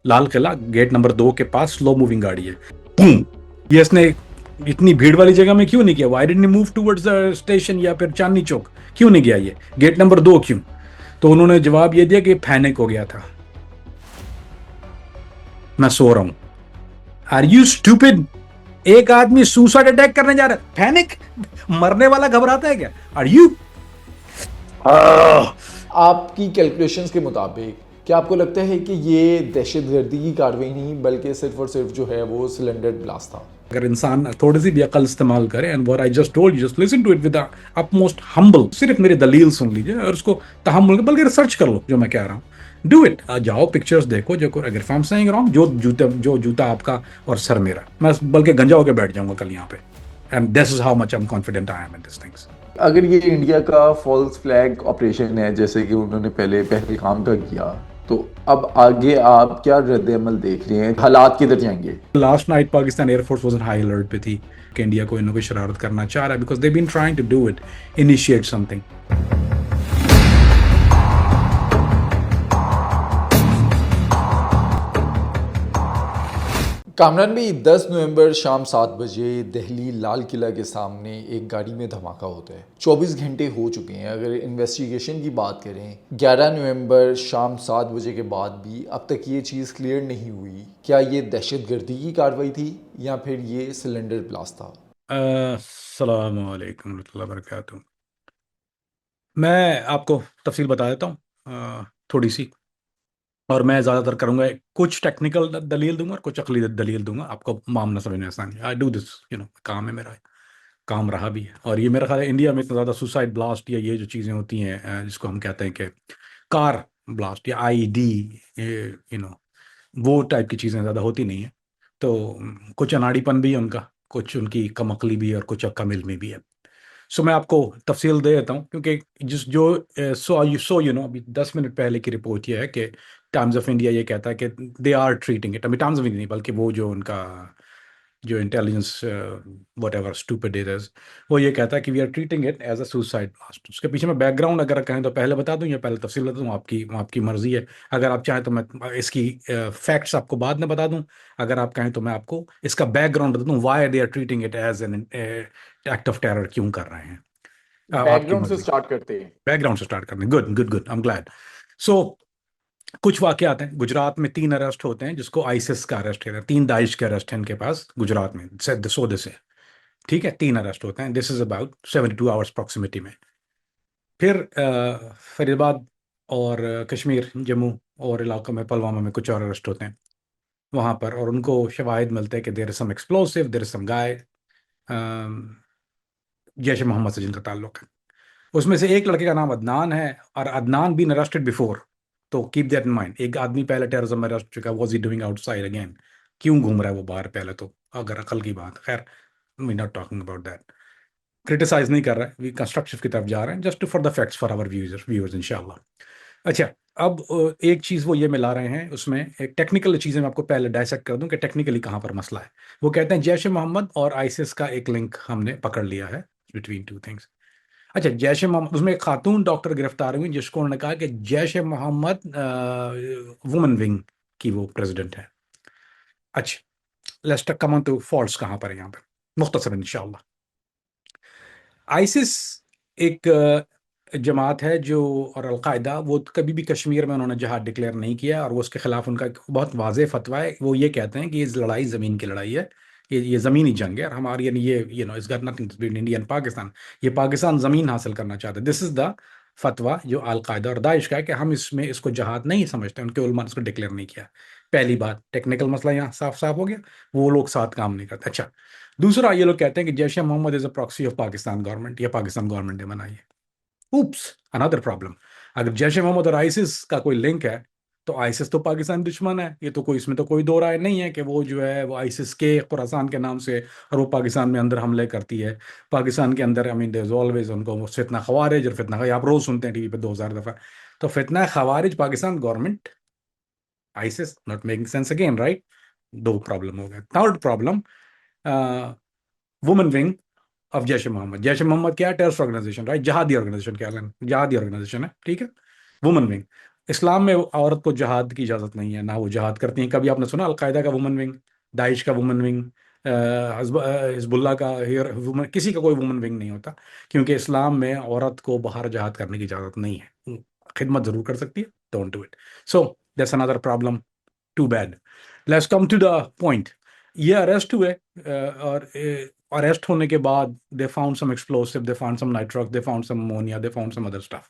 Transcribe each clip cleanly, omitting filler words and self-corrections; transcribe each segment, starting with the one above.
Lal Qila gate number 2 के पास slow moving गाड़ी है, बूम। ये इसने इतनी भीड़ वाली जगह में क्यों नहीं किया? Why didn't he move towards the station या फिर चांदनी चौक? क्यों नहीं गया ये गेट नंबर 2 क्यों? तो उन्होंने जवाब ये दिया कि पैनिक हो गया था, मैं सो रहा हूं। Are you stupid? एक आदमी सुसाइड अटैक करने जा रहा है, पैनिक? मरने वाला घबराता है क्या? Are you? आपकी कैलकुलेशंस के मुताबिक क्या आपको लगता है कि ये दहशतगर्दी की कार्रवाई नहीं बल्कि सिर्फ और सिर्फ जो है वो सिलेंडर ब्लास्ट था? अगर इंसान थोड़ी सी भी अकल इस्तेमाल करे, and what I just told you, just listen to it with upmost humble, सिर्फ मेरी दलील सुन लीजिए और उसको तहम्मुल, बल्कि रिसर्च कर लो जो मैं कह रहा हूँ। डू इट, जाओ पिक्चर्स देखो। जो अगर आई एम सेइंग रॉन्ग, जो जूता आपका और सर मेरा, मैं बल्कि गंजा होकर बैठ जाऊंगा कल यहाँ पे। And this is how much I am confident I am in this things. अगर ये इंडिया का फॉल्स फ्लैग ऑपरेशन है जैसे कि उन्होंने पहले पहलगाम का किया, तो अब आगे आप क्या रद्द-ए-अमल देख रहे हैं, हालात किधर जाएंगे? Last night Pakistan air force was in high alert पे थी कि इंडिया को इन्होंने कोई शरारत करना चाह रहा है, because they been trying to do it, initiate something. Kamran भाई, 10 नवंबर शाम 7 बजे दिल्ली लाल किला के सामने एक गाड़ी में धमाका होता है। 24 घंटे हो चुके हैं। अगर इन्वेस्टिगेशन की बात करें, 11 नवंबर शाम 7 बजे के बाद भी अब तक ये चीज़ क्लियर नहीं हुई, क्या ये दहशतगर्दी की कार्रवाई थी या फिर ये सिलेंडर ब्लास्ट था? अस्सलाम वालेकुम रहमतुल्लाहि व बरकातुहू। मैं आपको तफसील बता देता हूँ थोड़ी सी, और मैं ज़्यादातर करूँगा कुछ टेक्निकल दलील दूंगा और कुछ अकली दलील दूंगा, आपको मामला समझने आसानी। आई डू दिस, काम है मेरा, काम रहा भी है। और ये मेरा ख्याल है इंडिया में इतना ज़्यादा सुसाइड ब्लास्ट या ये जो चीज़ें होती हैं, जिसको हम कहते हैं कि कार ब्लास्ट या आईडी, वो टाइप की चीज़ें ज़्यादा होती नहीं है। तो कुछ अनाड़ीपन भी है उनका, कुछ उनकी कमअक्ली भी है और कुछ कम इल्मी भी है। सो मैं आपको तफसील दे देता हूँ, क्योंकि जिस जो अभी 10 मिनट पहले की रिपोर्ट ये है कि टाइम्स ऑफ इंडिया ये कहता है कि दे आर ट्रीटिंग इट, अभी टाइम्स ऑफ इंडिया नहीं बल्कि वो जो उनका जो intelligence whatever stupid it is, वो ये कहता है कि we are treating it as a suicide blast. उसके पीछे मैं बैकग्राउंड अगर कहें तो पहले बता दूं या पहले तफसील बता दूं, आपकी आपकी मर्जी है। अगर आप चाहें तो मैं इसकी फैक्ट्स आपको बाद में बता दूं, अगर आप कहें तो मैं आपको इसका बैकग्राउंड बता दूं, why they are treating it as an act of terror, क्यों कर रहे हैं। आपकी बैकग्राउंड से मर्जी। स्टार्ट करते हैं। बैकग्राउंड से स्टार्ट करने, good good good, I am glad. So कुछ वाकयात हैं। गुजरात में 3 अरेस्ट होते हैं, जिसको आईसिस का अरेस्ट है, 3 दाइश के अरेस्ट हैं इनके पास गुजरात में, सौदे से। ठीक है, 3 अरेस्ट होते हैं, this is about 72 hours proximity में। फिर फरीदाबाद और कश्मीर, जम्मू और इलाकों में, पुलवामा में कुछ और अरेस्ट होते हैं वहाँ पर, और उनको शवाहिद मिलते हैं कि there is some explosive, there is some guy Jaish e Mohammad से जिनका ताल्लुक है। उसमें से एक लड़के का नाम अदनान है, और अदनान बीन अरेस्टेड बिफोर। तो कीप दैट इन माइंड, एक आदमी पहले टेररिज्म में अरेस्ट हो चुका है, was he doing outside again? क्यों घूम रहा है वो बाहर? पहले तो अगर अकल की बात, खैर we not talking about that, criticize नहीं कर रहा है, वी कंस्ट्रक्टिव की तरफ जा रहे हैं, just for the facts for our viewers इंशाल्लाह। अच्छा, अब एक चीज़ वो ये मिला रहे हैं उसमें, एक टेक्निकल चीज़ें मैं आपको पहले डायसेक्ट कर दूं कि टेक्निकली कहाँ पर मसला है। वो कहते हैं जैश ए मोहम्मद और आईसिस का एक लिंक हमने पकड़ लिया है बिटवीन टू थिंग्स। अच्छा, जैश ए मोहम्मद, उसमें एक खातून डॉक्टर गिरफ्तार हुई जिसको उन्होंने कहा कि जैश ए मोहम्मद वुमन विंग की वो प्रेसिडेंट है। अच्छा, let's come on to faults कहाँ पर है यहाँ पर, मुख्तसर इंशाल्लाह। आइसिस एक जमात है जो, और अलकायदा, वो कभी भी कश्मीर में उन्होंने जहाद डिक्लेयर नहीं किया, और वो उसके खिलाफ उनका एक बहुत वाज़ेह फतवा है। वो ये कहते हैं कि ये लड़ाई ज़मीन की लड़ाई है, ये ज़मीनी जंग है, और हमारी यानी ये it's got nothing to do with India and Pakistan. ये पाकिस्तान ज़मीन हासिल करना चाहता है। दिस इज़ द फतवा जो अलकायदा और दाइश का है कि हम इसमें इसको जहाद नहीं समझते। उनके उलमा ने इसको डिक्लेयर नहीं किया। पहली बात, टेक्निकल मसला यहाँ साफ साफ हो गया, वो लोग साथ काम नहीं करते। अच्छा, दूसरा, ये लोग कहते हैं कि Jaish e Mohammad is a proxy of Pakistan government, या पाकिस्तान गवर्नमेंट ने बनाई है। Oops, another problem. अगर जैश ए मोहम्मद और आइसिस का कोई लिंक है, तो आइसिस तो पाकिस्तान दुश्मन है, ये तो कोई, इसमें तो कोई दो राय नहीं है कि वो जो है वो आइसिस के खुरासान के नाम से, और वो पाकिस्तान में अंदर हमले करती है। पाकिस्तान के अंदर, I mean there is always उनको वो फितना खवारिज, और फितना आप रोज सुनते हैं टीवी पे 2000 दफा। तो फितना खवारिज Pakistan government, ISIS not making sense again, right? दो प्रॉब्लम हो गए। Third problem, women wing of Jaish e Mohammad. Jaish e Mohammad क्या है? Terrorist organisation, right? जहादी ऑर्गेनाइजेशन, क्या जहादी ऑर्गेनाइजेशन है, ठीक है। वुमेन विंग, इस्लाम में औरत को जहाद की इजाज़त नहीं है, ना वो जहाद करती हैं। कभी आपने सुना अलकायदा का वुमन विंग, दाइश का वुमन विंग, हिजबुल्लाह का वुमन, किसी का कोई वुमन विंग नहीं होता, क्योंकि इस्लाम में औरत को बाहर जहाद करने की इजाज़त नहीं है। खिदमत जरूर कर सकती है, don't do it. So that's another problem, too bad. Let's come to the point. ये अरेस्ट हुए, और अरेस्ट होने के बाद they found some explosive, they found some nitrox, they found some ammonia, they found some other stuff.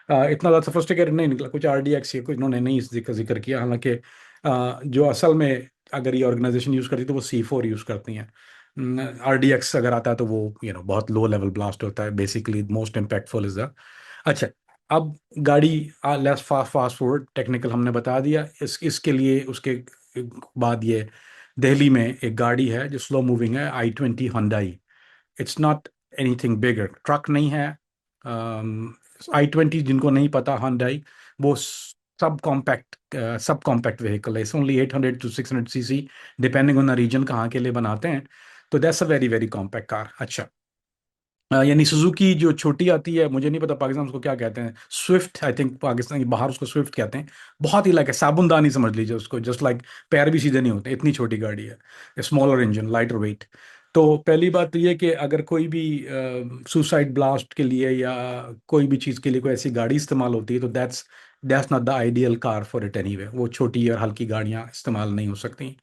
इतना ज़्यादा sophisticated नहीं निकला, कुछ आरडीएक्स या कुछ इन्होंने नहीं जिक्र किया। हालांकि जो असल में अगर ये ऑर्गेनाइजेशन यूज़ करती है तो वो C4 यूज़ करती हैं। आरडीएक्स अगर आता है तो वो बहुत लो लेवल ब्लास्ट होता है, basically most impactful is the. अच्छा, अब गाड़ी, less fast fast forward, technical हमने बता दिया। इसके लिए उसके बाद ये दिल्ली में एक गाड़ी है जो स्लो मूविंग है, I-20 Hyundai। It's not anything bigger, truck नहीं है। I-20 जिनको नहीं पता, Hyundai वो सब कॉम्पैक्ट व्हीकल है। It's only 800 to 600 cc, depending on the region कहाँ के लिए बनाते हैं। तो that's a very very compact car. अच्छा, यानी सुजुकी जो छोटी आती है, मुझे नहीं पता पाकिस्तान में उसको क्या कहते हैं, स्विफ्ट आई थिंक, पाकिस्तान के बाहर उसको स्विफ्ट कहते हैं। बहुत ही लाइक साबुनदानी समझ लीजिए उसको, जस्ट लाइक पैर भी सीधे नहीं होते, इतनी छोटी गाड़ी है। Smaller engine, lighter weight. तो पहली बात तो ये कि अगर कोई भी सुसाइड ब्लास्ट के लिए या कोई भी चीज़ के लिए कोई ऐसी गाड़ी इस्तेमाल होती है, तो that's that's not the ideal car for it anyway. वो छोटी और हल्की गाड़ियाँ इस्तेमाल नहीं हो सकती।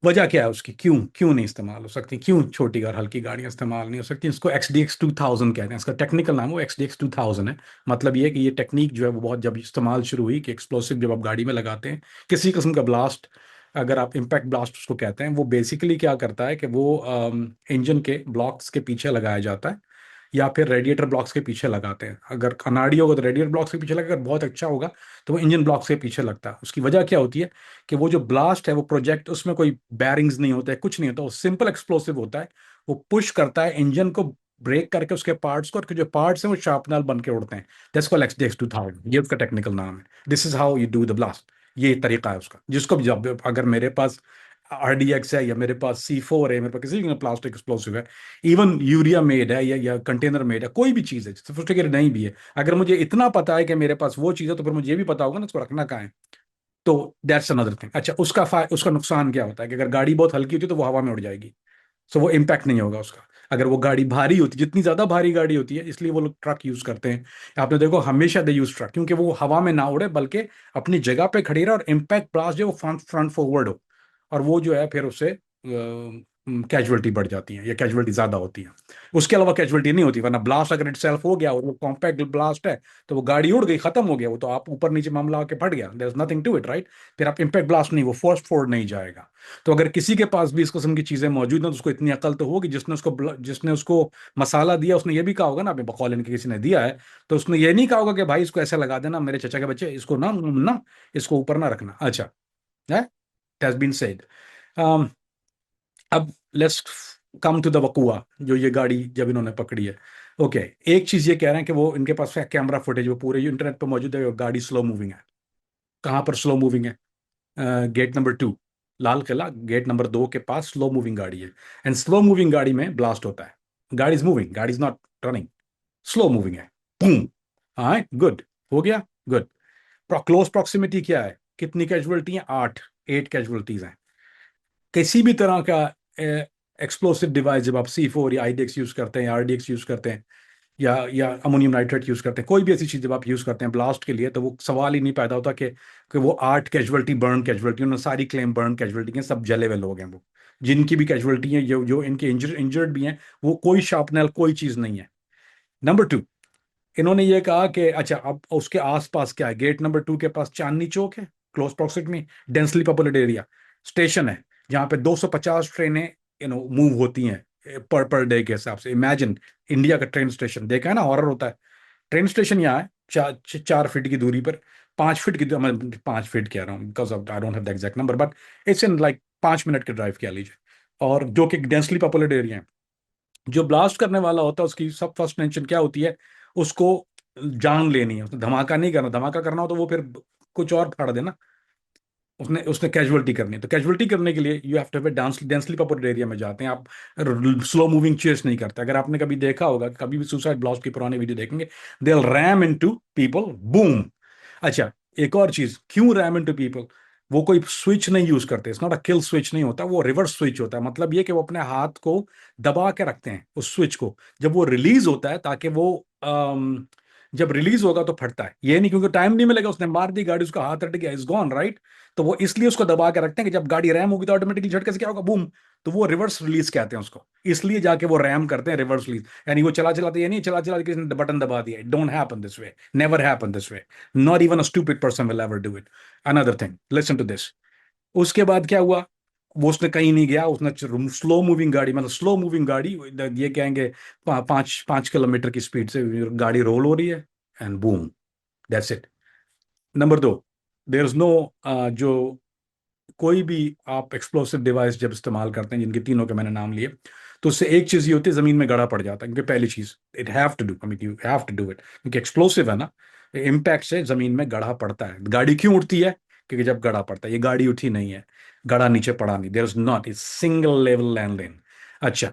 वजह क्या है उसकी, क्यों क्यों नहीं इस्तेमाल हो सकती, क्यों छोटी और हल्की गाड़ियां इस्तेमाल नहीं हो सकती? इसको XDX 2000 कहते हैं, इसका टेक्निकल नाम वो XDX 2000 है। मतलब ये है कि ये टेक्निक जो है वो बहुत जब इस्तेमाल शुरू हुई, कि एक्सप्लोसिव जब आप गाड़ी में लगाते हैं, किसी किस्म का ब्लास्ट, अगर आप इम्पैक्ट ब्लास्ट उसको कहते हैं, वो बेसिकली क्या करता है कि वो इंजन के ब्लॉक्स के पीछे लगाया जाता है, या फिर रेडिएटर ब्लॉक्स के पीछे लगाते हैं। अगर अनाड़ी होगा तो रेडिएटर ब्लॉक्स के पीछे लगेगा, अगर बहुत अच्छा होगा तो वो इंजन ब्लॉक्स के पीछे लगता है। उसकी वजह क्या होती है कि वो जो ब्लास्ट है वो प्रोजेक्ट, उसमें कोई बैरिंग्स नहीं होता है, कुछ नहीं होता, वो सिंपल एक्सप्लोसिव होता है। वो पुश करता है इंजन को, ब्रेक करके उसके पार्ट्स को, और जो पार्ट्स हैं वो शार्पनर बन के उड़ते हैं। दैट्स कॉल्ड XDX 2000, ये उसका टेक्निकल नाम है। This is how you do the blast. ये तरीका है उसका, जिसको भी, जब अगर मेरे पास RDX है, या मेरे पास C4 है, मेरे पास किसी भी प्लास्टिक एक्सप्लोसिव है, इवन यूरिया मेड है या कंटेनर मेड है, कोई भी चीज़ है, सोफिस्टिकेटेड नहीं भी है, अगर मुझे इतना पता है कि मेरे पास वो चीज़ है, तो फिर मुझे ये भी पता होगा ना उसको रखना कहाँ है। तो दैट्स अनदर थिंग। अच्छा, उसका नुकसान क्या होता है कि अगर गाड़ी बहुत हल्की होती है तो वो हवा में उड़ जाएगी, सो वो इम्पैक्ट नहीं होगा उसका। अगर वो गाड़ी भारी होती, जितनी ज्यादा भारी गाड़ी होती है, इसलिए वो लोग ट्रक यूज करते हैं। आपने देखो, हमेशा दे यूज ट्रक, क्योंकि वो हवा में ना उड़े, बल्कि अपनी जगह पे खड़ी रहे, और इम्पैक्ट ब्लास्ट जो है वो फ्रंट फ्रंट फॉरवर्ड हो, और वो जो है फिर उससे कैजुअलिटी बढ़ जाती है, या कैजुअलिटी ज्यादा होती है। उसके अलावा कैजुअलिटी नहीं होती, वरना ब्लास्ट अगर इटसेल्फ हो गया और वो कॉम्पैक्ट ब्लास्ट है, तो वो गाड़ी उड़ गई, खत्म हो गया, वो तो आप ऊपर नीचे मामला आके फट गया, there is nothing to it, right. फिर आप इम्पैक्ट ब्लास्ट नहीं, वो फोर्स फॉरवर्ड नहीं जाएगा। तो अगर किसी के पास भी इस किस्म की चीजें मौजूद हैं, तो उसको इतनी अकल तो होगी, जिसने उसको मसाला दिया, उसने ये भी कहा होगा ना, अभी बकौल इनके किसी ने दिया है, तो उसने ये नहीं कहा होगा कि भाई इसको ऐसा लगा देना मेरे चचा के बच्चे, इसको ना ना इसको ऊपर ना रखना। अच्छा, है, हैज बीन सेड। अब लेट्स कम टू द वकुआ, जो ये गाड़ी जब इन्होंने पकड़ी है। ओके, एक चीज ये कह रहे हैं कि वो इनके पास कैमरा फुटेज वो पूरे इंटरनेट पर मौजूद है, गाड़ी स्लो मूविंग है। कहाँ पर स्लो मूविंग है? Gate number 2, Lal Qila gate number 2 के पास स्लो मूविंग गाड़ी है। एंड स्लो मूविंग गाड़ी में ब्लास्ट होता है। गाड़ी इज मूविंग, गाड़ी is not running, slow moving है। बूम। हाँ, गुड, हो गया, गुड। क्लोज प्रॉक्सिमिटी क्या है, कितनी कैजुअलिटी है? 8 कैजुअलिटीज हैं। किसी भी तरह का एक्सप्लोसिव डिवाइस जब आप C4 या IDX यूज करते हैं, या RDX यूज करते हैं, या अमोनियम नाइट्रेट यूज करते हैं, कोई भी ऐसी चीज जब आप यूज करते हैं ब्लास्ट के लिए, तो वो सवाल ही नहीं पैदा होता कि वो 8 कैजुअलिटी बर्न कैजुअलिटी, उन्होंने सारी क्लेम बर्न कैजुअलिटी के, सब जले हुए लोग हैं वो। जिनकी भी कैजुअलिटी है, जो जो इनके इंजर्ड भी हैं, वो कोई शार्पनल कोई चीज नहीं है। नंबर 2, इन्होंने ये कहा कि अच्छा, अब उसके आसपास क्या है? गेट नंबर 2 के पास चांदनी चौक है, close proximity, densely populated area, station है जहाँ पे 250 ट्रेनें मूव होती हैं पर डे के हिसाब से। इमेजिन, इंडिया का ट्रेन स्टेशन देखा है ना, हॉरर होता है। ट्रेन स्टेशन यहाँ है, 4 फीट की दूरी पर, 5 फीट की, मैं 5 फीट कह रहा हूँ because I don't have the exact number, but it's in like 5 minute के ड्राइव कह लीजिए। और जो कि डेंसली पॉपुलेटेड एरिया है। जो ब्लास्ट करने वाला होता है, उसकी सब फर्स्ट टेंशन क्या होती है? उसको जान लेनी है, उसने धमाका नहीं करना। धमाका करना हो तो वो फिर कुछ और फाड़ देना। उसने उसने कैजुअलिटी करनी है, तो कैजुअलिटी करने के लिए you have to have dense densely populated area में जाते हैं आप। स्लो मूविंग चेस नहीं करते। अगर आपने कभी देखा होगा, कभी भी सुसाइड ब्लास्ट की पुराने वीडियो देखेंगे, they will RAM into people, boom. अच्छा, एक और चीज, क्यों रैम इनटू पीपल, वो कोई स्विच नहीं यूज करते, it's not a kill switch नहीं होता, वो रिवर्स स्विच होता है। मतलब ये कि वो अपने हाथ को दबा के रखते हैं उस स्विच को, जब वो रिलीज होता है ताकि वो जब रिलीज होगा तो फटता है, ये नहीं क्योंकि टाइम नहीं मिलेगा, उसने मार दी गाड़ी, उसका हाथ हट गया, इज गॉन राइट। तो वो इसलिए उसको दबा के रखते हैं कि जब गाड़ी रैम होगी तो ऑटोमेटिकली झटके से क्या होगा, बूम। तो वो रिवर्स रिलीज कहते हैं उसको, इसलिए जाके वो रैम करते हैं रिवर्स रिलीज। यानी वो चला चलाते, ये नहीं चला चला के किसी ने बटन दबा दिया, don't happen this way, never happen this way, not even a stupid person will ever do it. Another thing, listen to this. उसके बाद क्या हुआ, वो उसने कहीं नहीं गया, उसने स्लो मूविंग गाड़ी, मतलब स्लो मूविंग गाड़ी, ये कहेंगे 5 किलोमीटर की स्पीड से गाड़ी रोल हो रही है, and boom, that's it. Number दो, देर इज नो, जो कोई भी आप एक्सप्लोसिव डिवाइस जब इस्तेमाल करते हैं, जिनके तीनों के मैंने नाम लिए, तो उससे एक चीज ये होती है, जमीन में गड़ा पड़ जाता है, क्योंकि पहली चीज it have to do, I mean you have to do it, क्योंकि एक्सप्लोसिव है ना, इम्पैक्ट से जमीन में गड़ा पड़ता है। गाड़ी क्यों उठती है, क्योंकि जब गड़ा पड़ता है, ये गाड़ी उठी नहीं है, गड़ा नीचे पड़ा नहीं, there is not is single level landline. अच्छा,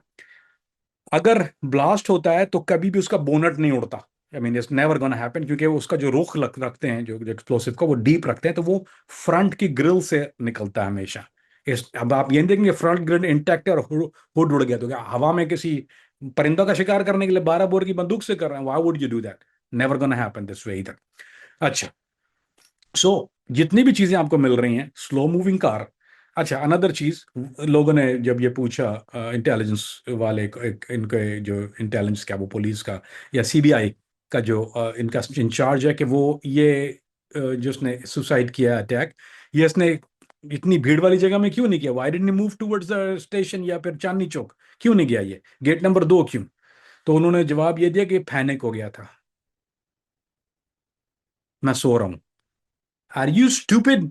अगर ब्लास्ट होता है तो कभी भी उसका बोनट नहीं उड़ता, I mean it's never gonna happen, क्योंकि उसका जो रुख रखते हैं, जो एक्सप्लोसिव का वो डीप रखते हैं, तो वो फ्रंट की ग्रिल से निकलता है हमेशा। अब आप ये नहीं देखेंगे फ्रंट ग्रिल इंटैक्ट है और हुड उड़ गया, तो क्या हवा में किसी परिंदों का शिकार करने के लिए 12 बोर की बंदूक से कर रहे हैं, why would you do that, never gonna happen this वे इधर। अच्छा, सो जितनी भी चीजें आपको मिल रही हैं, स्लो मूविंग कार। अच्छा, अनदर चीज, लोगों ने जब ये पूछा इंटेलिजेंस वाले इनके जो इंटेलिजेंस, क्या वो पुलिस का या सीबीआई का जो इनका इंचार्ज है, कि वो ये जो उसने सुसाइड किया अटैक, ये इसने इतनी भीड़ वाली जगह में क्यों नहीं किया, why didn't he move towards the station या फिर चांदनी चौक, क्यों नहीं गया ये गेट नंबर 2 क्यों? तो उन्होंने जवाब ये दिया कि पैनिक हो गया था, मैं सो रहा हूं। Are you stupid?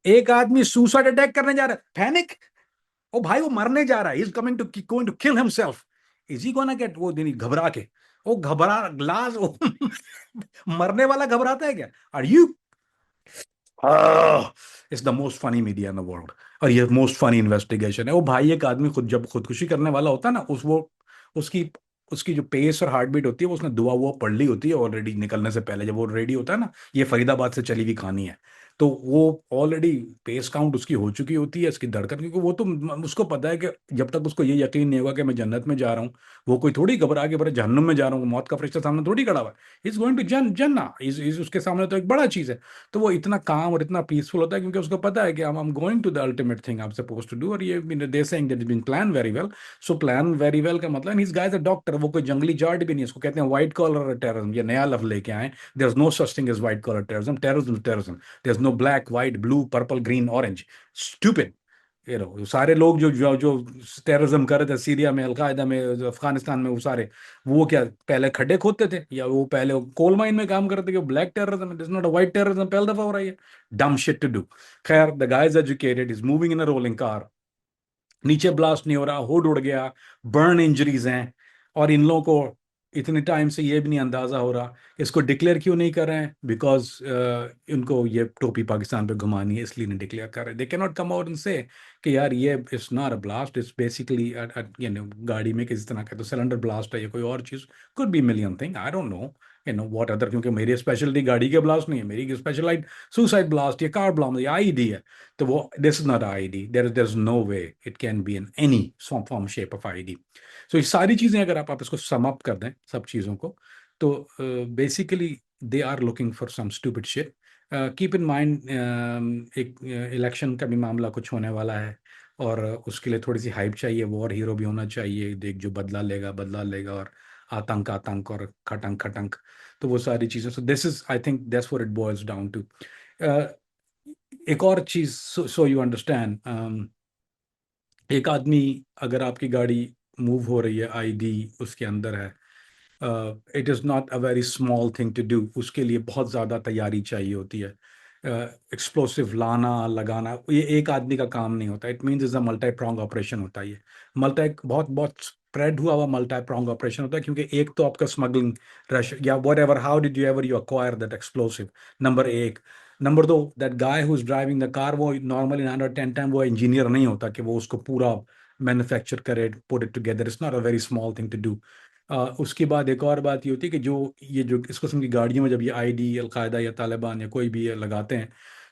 एक आदमी सुसाइड अटैक करने जा रहा है, पैनिक? ओ भाई, वो मरने जा रहा है, is coming to going to kill himself, is he gonna get, वो दिन घबरा के, वो घबरा ग्लास वो मरने वाला घबराता है क्या? Are you, it's the most funny media in the world, और ये मोस्ट फनी इन्वेस्टिगेशन है। वो भाई, एक आदमी खुद जब खुदकुशी करने वाला होता है ना, उसकी उसकी जो पेस और हार्ट बीट होती है, वो उसने दुआ वो पढ़ ली होती है ऑलरेडी निकलने से पहले, जब वो रेडी होता है ना, ये फरीदाबाद से चली हुई कहानी है, तो वो ऑलरेडी पेस काउंट उसकी हो चुकी होती है, इसकी धड़कन, क्योंकि वो तो उसको पता है कि जब तक उसको ये यकीन नहीं होगा कि मैं जन्नत में जा रहा हूँ, वो कोई थोड़ी घबरा के बड़े जहन्नुम में जा रहा हूँ, मौत का फरिश्ता सामने थोड़ी खड़ा हुआ है, इज गोइंग टू जन्ना, इज उसके सामने तो एक बड़ा चीज है। तो वो इतना काम और इतना पीसफुल होता है, क्योंकि उसको पता है कि I am going to the ultimate thing I am suppose to do, और ये they saying that is been plan very well. So plan very well का मतलब, हिज गाइस अ डॉक्टर, वो कोई जंगली जाट भी नहीं, इसको कहते हैं व्हाइट कॉलर टेररिज्म, ये नया लफ्ज लेके आए। There is no such thing as white collar terrorism, terrorism terrorism, there is no black white blue purple green orange, stupid. ये नो सारे लोग जो टेररिज्म कर रहे थे सीरिया में, अलकायदा में, अफगानिस्तान में, वो सारे, वो क्या पहले खड्डे खोदते थे, या वो पहले कोल माइन में काम करते थे? Black terrorism, it is not a white terrorism, पहली दफा हो रहा है, डम शिट टू डू। खैर, the guy is educated, is moving in a rolling car, नीचे ब्लास्ट नहीं हो रहा, हुड उड़ गया, बर्न इंजरीज हैं, और इन लोगों को इतने टाइम से ये भी नहीं अंदाजा हो रहा, इसको डिक्लेयर क्यों नहीं कर रहे हैं, बिकॉज इनको ये टोपी पाकिस्तान पे घुमानी है, इसलिए नहीं डिक्लेयर कर रहे। They can not come out and से कि यार ये it's not a blast, it's basically गाड़ी में किसी तरह का तो सिलेंडर ब्लास्ट है या कोई और चीज, could be million thing, I don't know, what other, क्योंकि मेरी स्पेशलिटी गाड़ी के ब्लास्ट नहीं है, मेरी स्पेशलाइट सुसाइड ब्लास्ट या कार ब्लास्ट या आईडी है। तो वो, this is not IED, there is no way it can be in any form shape of IED. So ये सारी चीजें अगर आप इसको सम अप कर दें सब चीजों को, तो basically they are looking for some stupid shit. Keep in mind, एक इलेक्शन का भी मामला कुछ होने वाला है, और उसके लिए थोड़ी सी हाइप चाहिए, वॉर हीरो भी होना चाहिए, देख जो बदला लेगा बदला लेगा, और आतंक आतंक और खटंक खटंक, तो वो सारी चीजें। So this is, I think that's what it boils down to. एक और चीज, सो यू अंडरस्टैंड, एक आदमी, अगर आपकी गाड़ी मूव हो रही है, आईडी उसके अंदर है, it is not a very small thing to do, उसके लिए बहुत ज़्यादा तैयारी चाहिए होती है। एक्सप्लोसिव लाना लगाना ये एक आदमी का काम नहीं होता, it means is a multi prong operation होता है ये, मल्टी बहुत बहुत स्प्रेड हुआ हुआ मल्टी प्रॉन्ग ऑपरेशन होता है, क्योंकि एक तो आपका स्मगलिंग रश या what ever, how did you ever you acquire that explosive, number एक। नंबर दो, that guy who is driving the car, वो नॉर्मली 9 और 10 टाइम वो इंजीनियर नहीं होता कि वो उसको पूरा मैन्युफैक्चर करे, put it together, it's not a very small thing to do. उसके बाद एक और बात ये होती है कि जो ये जो इस किस्म की गाड़ियों में जब ये आईडी अलकायदा या तालिबान या कोई भी ये लगाते हैं,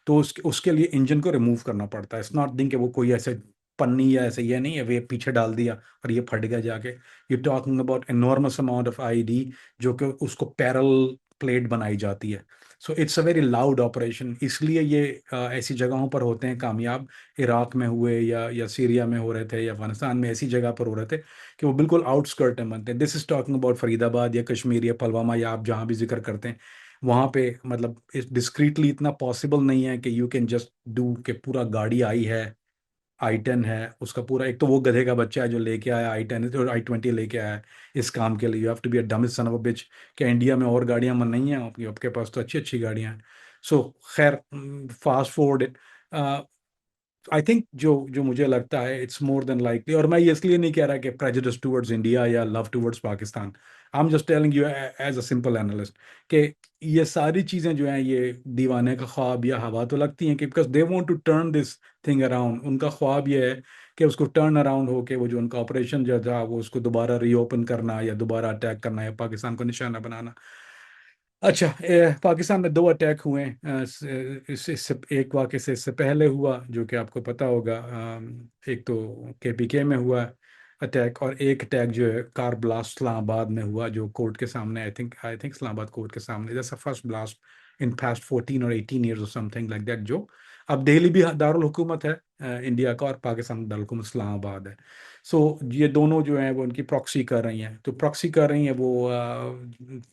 तो उसके लिए इंजन को रिमूव करना पड़ता है। इट्स नॉट थिंग कि वो कोई ऐसे पन्नी या ऐसे ये नहीं है, वे पीछे डाल दिया और ये फट गया जाके। You talking about enormous amount of ID, जो कि उसको पैरल प्लेट बनाई जाती है। So it's a very loud operation, इसलिए ये ऐसी जगहों पर होते हैं कामयाब। इराक में हुए या सीरिया में हो रहे थे या अफगानिस्तान में, ऐसी जगह पर हो रहे थे कि वो बिल्कुल आउटस्कर्ट में बनते हैं। This is talking about Faridabad या कश्मीर या पुलवामा, या आप जहाँ भी जिक्र करते हैं वहाँ पे, मतलब इस डिस्क्रीटली इतना पॉसिबल नहीं है कि यू कैन जस्ट डू के पूरा गाड़ी आई है, आई 10 है उसका पूरा, एक तो वो गधे का बच्चा है जो लेके आया आई 10 और आई 20 लेके आया है इस काम के लिए। You have to be a dumb son of a बिच। क्या इंडिया में और गाड़ियां मन नहीं है आपकी? आपके पास तो अच्छी अच्छी गाड़ियां हैं। सो खैर, फास्ट फॉरवर्ड, आई थिंक जो जो मुझे लगता है इट्स मोर देन लाइकली, और मैं ये इसलिए नहीं कह रहा कि प्रेजुडिस टुवर्ड्स इंडिया या love towards Pakistan. I am just telling you as a simple analyst कि ये सारी चीज़ें जो हैं ये दीवाने का ख्वाब या हवा तो लगती हैं कि because they want to turn this thing around. उनका ख्वाब ये है कि उसको टर्न अराउंड हो के वो जो उनका ऑपरेशन जो था वो उसको दोबारा रीओपन करना या दोबारा अटैक करना या पाकिस्तान को निशाना बनाना। अच्छा, पाकिस्तान में दो अटैक हुए हैं। इससे एक वाक़े से इससे पहले हुआ जो कि आपको पता होगा। एक तो KPK में हुआ अटैक, और एक अटैक जो है कार ब्लास्ट इस्लामाबाद में हुआ, जो कोर्ट के सामने, आई थिंक इस्लामाबाद कोर्ट के सामने, that's the first blast in past 14 और 18 ईयर्स और समथिंग लाइक दैट। जो अब दिल्ली भी दारुल हुकूमत है इंडिया का, और पाकिस्तान दारुल हुकूमत इस्लामाबाद है। सो ये दोनों जो हैं वो उनकी प्रॉक्सी कर रही हैं, तो प्रॉक्सी कर रही हैं वो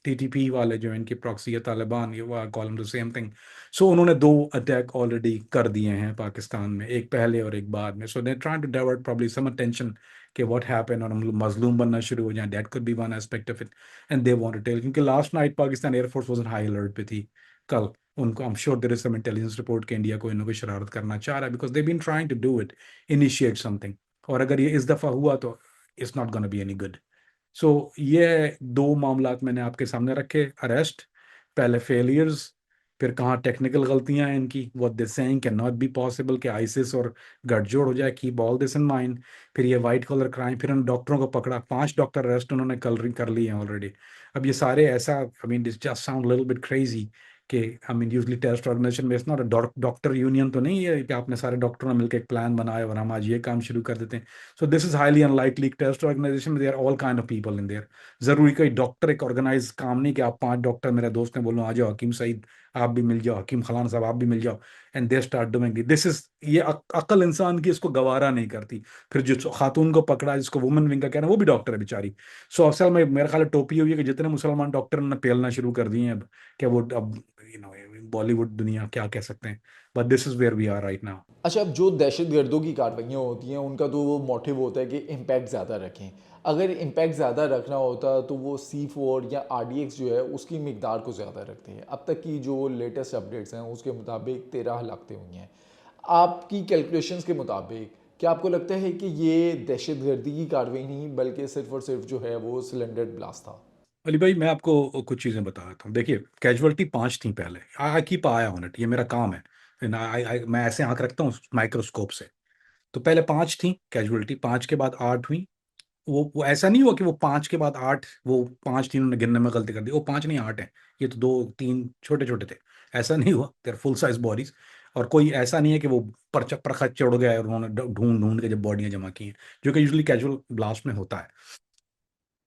TTP वाले जो हैं इनकी प्रॉक्सी है तालिबान, ये वो कॉल द सेम थिंग। सो उन्होंने दो अटैक ऑलरेडी कर दिए हैं पाकिस्तान में, एक पहले और एक बाद में। So they trying to divert probably some attention कि व्हाट हैपन, और हम लोग मजलूम बनना शुरू हो जाएं। That could be one aspect of it, and they want to tell, क्योंकि last night Pakistan air force was in high alert पे थी कल। उनको, I am sure there is some intelligence report कि इंडिया कोई ना कोई शरारत करना चाह रहा है, because they been trying to do it, initiate something. और अगर ये इस दफ़ा हुआ तो it's not gonna be any good. So ये दो मामलात मैंने आपके सामने रखे। अरेस्ट, पहले फेलियर्स, फिर कहाँ टेक्निकल गलतियां हैं इनकी, what they saying can not be possible कि आईसिस और गठजोड़ हो जाए। Keep all this in mind. फिर ये वाइट कलर क्राइम, फिर उन डॉक्टरों को पकड़ा, 5 डॉक्टर अरेस्ट उन्होंने कल कर लिए हैं ऑलरेडी। अब ये सारे ऐसा, I mean this just sound little bit crazy कि, I mean usually terrorist organisation में it's not a doctor union तो नहीं है कि आपने सारे डॉक्टरों ने मिलकर एक प्लान बनाया और हम आज ये काम शुरू कर देते हैं। So this is highly unlikely. Terrorist organisation में there all kind of people in there. जरूरी कोई डॉक्टर एक ऑर्गेनाइज काम नहीं कि आप 5 डॉक्टर, मेरे दोस्त ने बोलो आ जाओ, हकीम सईद आप भी मिल जाओ, हकीम खलान साहब आप भी मिल जाओ, and they start doing this is, ये अक्ल इंसान की इसको गवारा नहीं करती। फिर जो खातून को पकड़ा जिसको वुमेन विंग का कहना है, वो भी डॉक्टर है बेचारी। सो असल में मेरा ख्याल है टोपी हुई है कि जितने मुसलमान डॉक्टर ने पेलना शुरू कर दिए हैं अब, क्या वो अब बॉलीवुड दुनिया क्या कह सकते हैं। But this is where we are right now. अच्छा, अब जो दहशतगर्दों की कार्रवाइयाँ होती हैं उनका तो वो मोटिव होता है कि इम्पैक्ट ज़्यादा रखें। अगर इम्पैक्ट ज़्यादा रखना होता तो वो C4 या RDX जो है उसकी मिकदार को ज़्यादा रखते हैं। अब तक की जो लेटेस्ट अपडेट्स हैं उसके मुताबिक 13 हलाकतें हुई हैं। आपकी कैलकुलेशंस के मुताबिक क्या आपको लगता है कि ये दहशतगर्दी की कार्रवाई नहीं बल्कि सिर्फ और सिर्फ जो है वो सिलेंडर ब्लास्ट था? अली भाई, मैं आपको कुछ चीज़ें बता देता हूँ। देखिए, कैजुअलिटी 5 थी पहले। I keep I on it, ये मेरा काम है। मैं ऐसे आंख रखता हूँ माइक्रोस्कोप से। तो पहले 5 थी कैजुअलिटी, 5 के बाद 8 हुई। वो ऐसा नहीं हुआ कि वो 5 के बाद 8, वो 5 थी उन्होंने गिनने में गलती कर दी, वो 5 नहीं 8 है। ये तो 2 3 छोटे छोटे थे। ऐसा नहीं हुआ, देर फुल साइज बॉडीज। और कोई ऐसा नहीं है कि वो परच परखच चढ़ गया और उन्होंने ढूंढ ढूंढ के जब बॉडियां जमा की हैं, जो कि यूजली कैजुअल ब्लास्ट में होता है।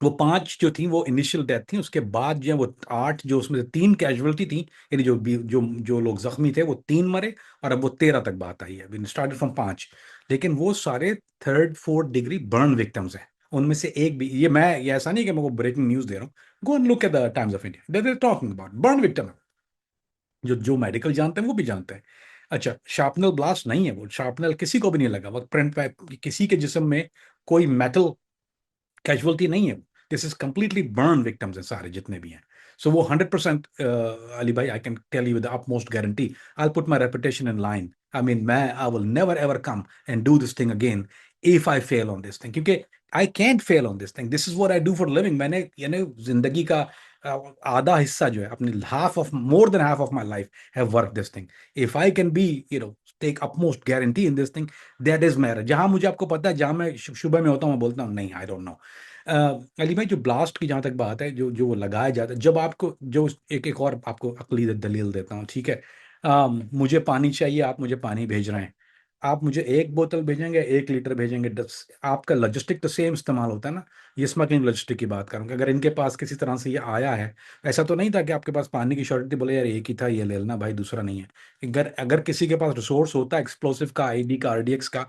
वो 5 जो थी वो इनिशियल डेथ थी। उसके बाद जो है वो 8, जो उसमें से 3 कैजुअलिटी थी, यानी जो लोग जख्मी थे वो 3 मरे। और अब वो 13 तक बात आई है, स्टार्टेड फ्रॉम 5। लेकिन वो सारे 3rd 4th degree burn victims हैं। उनमें से एक भी, ये ऐसा नहीं कि मैं को ब्रेकिंग न्यूज दे रहा हूँ। Go and look at the times of India, they talking about burn victim. जो जो मेडिकल जानते हैं वो भी जानते हैं। अच्छा, शार्पनल ब्लास्ट नहीं है, वो शार्पनल किसी को भी नहीं लगा। वो प्रिंट किसी के जिस्म में कोई मेटल कैजुअलिटी नहीं है। This is completely burn victims हैं सारे जितने भी हैं। सो वो 100%, अली भाई, I can tell you with upmost guarantee, I put my reputation in line. I mean, मैं I will never ever come and do this thing again if I fail on this thing, क्योंकि I can't fail on this thing. This is what I do for living. मैंने यानी जिंदगी का आधा हिस्सा जो है, अपनी half of, more than half of my life have work this thing. If I can be, take upmost guarantee in this thing, that is marriage. जहां मुझे, आपको पता है, जहां मैं शुबह में होता हूँ मैं बोलता हूँ नहीं, आई डोंट नो। अली भाई, जो ब्लास्ट की जहाँ तक बात है, जो जो वो लगाया जाता है, जब आपको जो एक एक और आपको अकली दलील देता हूँ, ठीक है। मुझे पानी चाहिए, आप मुझे पानी भेज रहे हैं, आप मुझे 1 बोतल भेजेंगे, 1 लीटर भेजेंगे, 10, आपका लॉजिस्टिक तो सेम इस्तेमाल होता है ना। ये स्मगलिंग लॉजिस्टिक की बात करूँगा, अगर इनके पास किसी तरह से ये आया है, ऐसा तो नहीं था कि आपके पास पानी की शॉर्टेज थी, बोले यार एक ही था, ये ले लेना भाई, दूसरा नहीं है। अगर अगर किसी के पास रिसोर्स होता है एक्सप्लोसिव का, आईडी का, आरडीएक्स का,